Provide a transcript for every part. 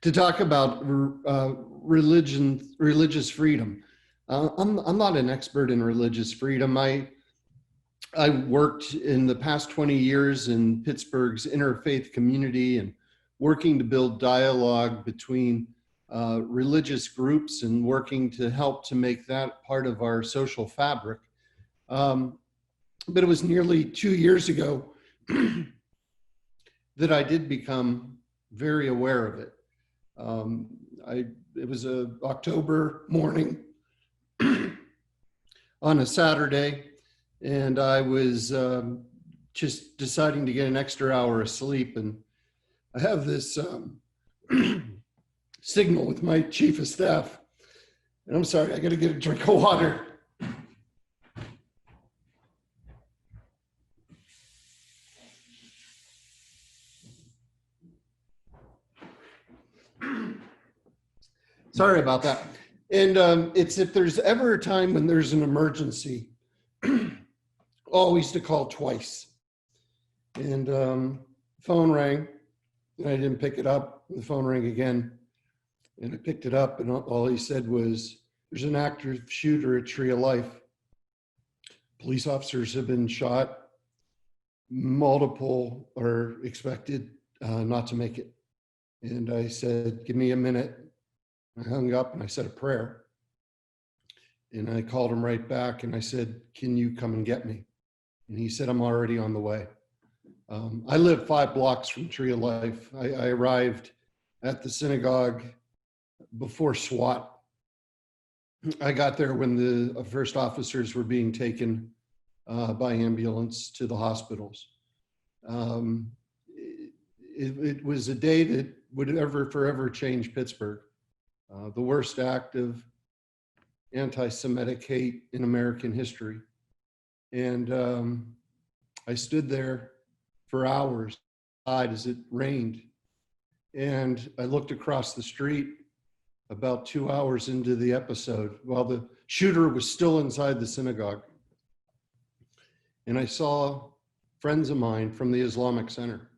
to talk about religious freedom. I'm not an expert in religious freedom. I worked in the past 20 years in Pittsburgh's interfaith community and working to build dialogue between religious groups and working to help to make that part of our social fabric. But it was nearly 2 years ago that I did become very aware of it. It was a October morning on a Saturday, and I was just deciding to get an extra hour of sleep, and I have this signal with my chief of staff, and I'm sorry, I gotta get a drink of water. Sorry about that. And it's if there's ever a time when there's an emergency, always to call twice. And phone rang, and I didn't pick it up. The phone rang again, and I picked it up, and all he said was, "There's an active shooter at Tree of Life. Police officers have been shot. Multiple are expected not to make it." And I said, "Give me a minute." I hung up and I said a prayer. And I called him right back and I said, "Can you come and get me?" And he said, "I'm already on the way." I live 5 blocks from Tree of Life. I arrived at the synagogue before SWAT. I got there when the first officers were being taken by ambulance to the hospitals. It was a day that would forever change Pittsburgh. The worst act of anti-Semitic hate in American history. And I stood there for hours as it rained. And I looked across the street about 2 hours into the episode while the shooter was still inside the synagogue. And I saw friends of mine from the Islamic Center.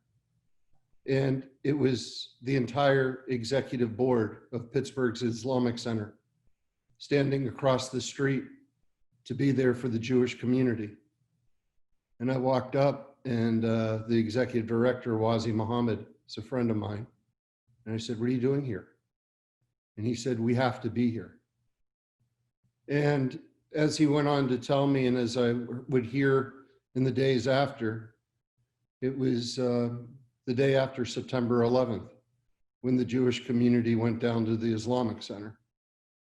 And it was the entire executive board of Pittsburgh's Islamic Center standing across the street to be there for the Jewish community. And I walked up, and the executive director, Wazi Muhammad, is a friend of mine. And I said, "What are you doing here?" And he said, "We have to be here." And as he went on to tell me, and as I would hear in the days after, it was the day after September 11th, when the Jewish community went down to the Islamic Center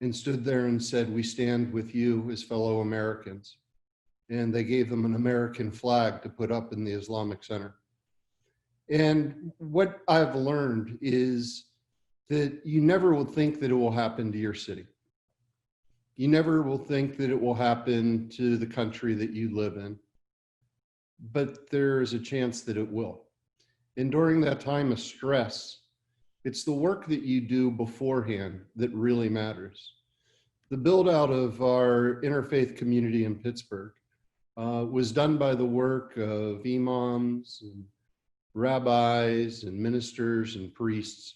and stood there and said, "We stand with you as fellow Americans." And they gave them an American flag to put up in the Islamic Center. And what I've learned is that you never will think that it will happen to your city. You never will think that it will happen to the country that you live in, but there is a chance that it will. And during that time of stress, it's the work that you do beforehand that really matters. The build out of our interfaith community in Pittsburgh was done by the work of imams and rabbis and ministers and priests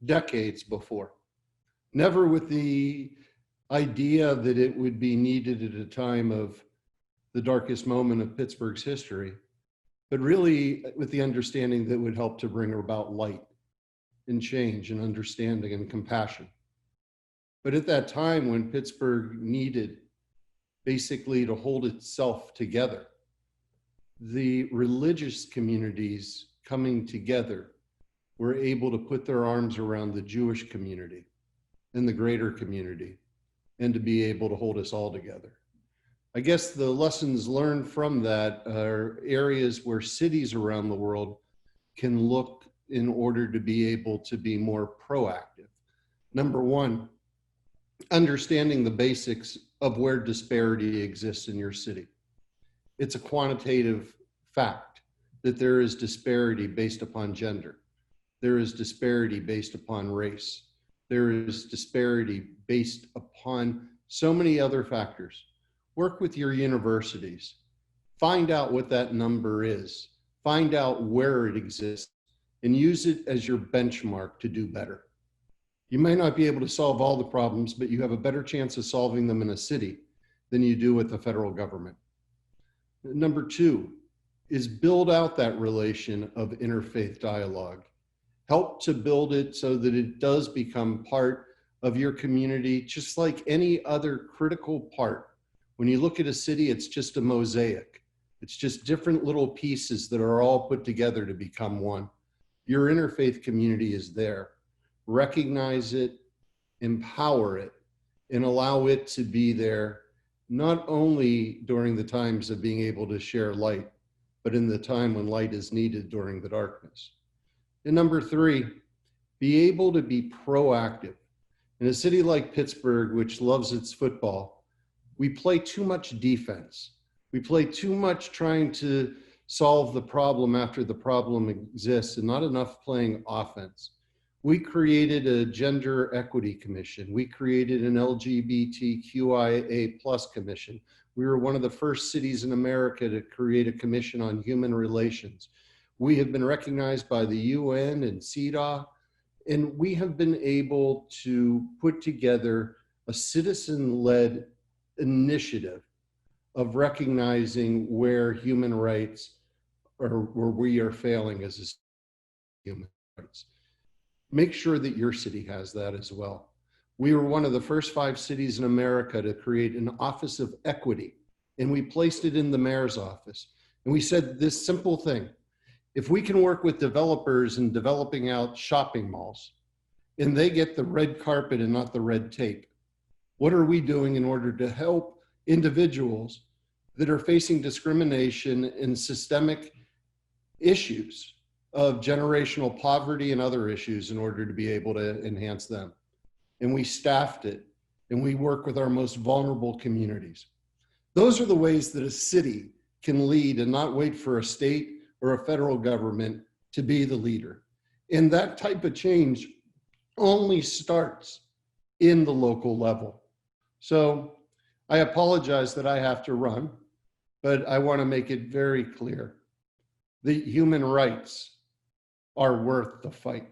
decades before. Never with the idea that it would be needed at a time of the darkest moment of Pittsburgh's history, but really with the understanding that would help to bring about light and change and understanding and compassion. But at that time when Pittsburgh needed basically to hold itself together, the religious communities coming together were able to put their arms around the Jewish community and the greater community and to be able to hold us all together. I guess the lessons learned from that are areas where cities around the world can look in order to be able to be more proactive. Number one, understanding the basics of where disparity exists in your city. It's a quantitative fact that there is disparity based upon gender. There is disparity based upon race. There is disparity based upon so many other factors. Work with your universities. Find out what that number is. Find out where it exists and use it as your benchmark to do better. You might not be able to solve all the problems, but you have a better chance of solving them in a city than you do with the federal government. Number two is build out that relation of interfaith dialogue. Help to build it so that it does become part of your community, just like any other critical part. When you look at a city, it's just a mosaic. It's just different little pieces that are all put together to become one. Your interfaith community is there. Recognize it, empower it, and allow it to be there, not only during the times of being able to share light, but in the time when light is needed during the darkness. And number three, be able to be proactive. In a city like Pittsburgh, which loves its football, we play too much defense. We play too much trying to solve the problem after the problem exists and not enough playing offense. We created a gender equity commission. We created an LGBTQIA+ commission. We were one of the first cities in America to create a commission on human relations. We have been recognized by the UN and CEDAW, and we have been able to put together a citizen-led initiative of recognizing where human rights or where we are failing as a human rights. Make sure that your city has that as well. We were one of the first 5 cities in America to create an Office of Equity, and we placed it in the mayor's office. And we said this simple thing: if we can work with developers in developing out shopping malls, and they get the red carpet and not the red tape, what are we doing in order to help individuals that are facing discrimination and systemic issues of generational poverty and other issues in order to be able to enhance them? And we staffed it, and we work with our most vulnerable communities. Those are the ways that a city can lead and not wait for a state or a federal government to be the leader. And that type of change only starts in the local level. So I apologize that I have to run, but I want to make it very clear that human rights are worth the fight.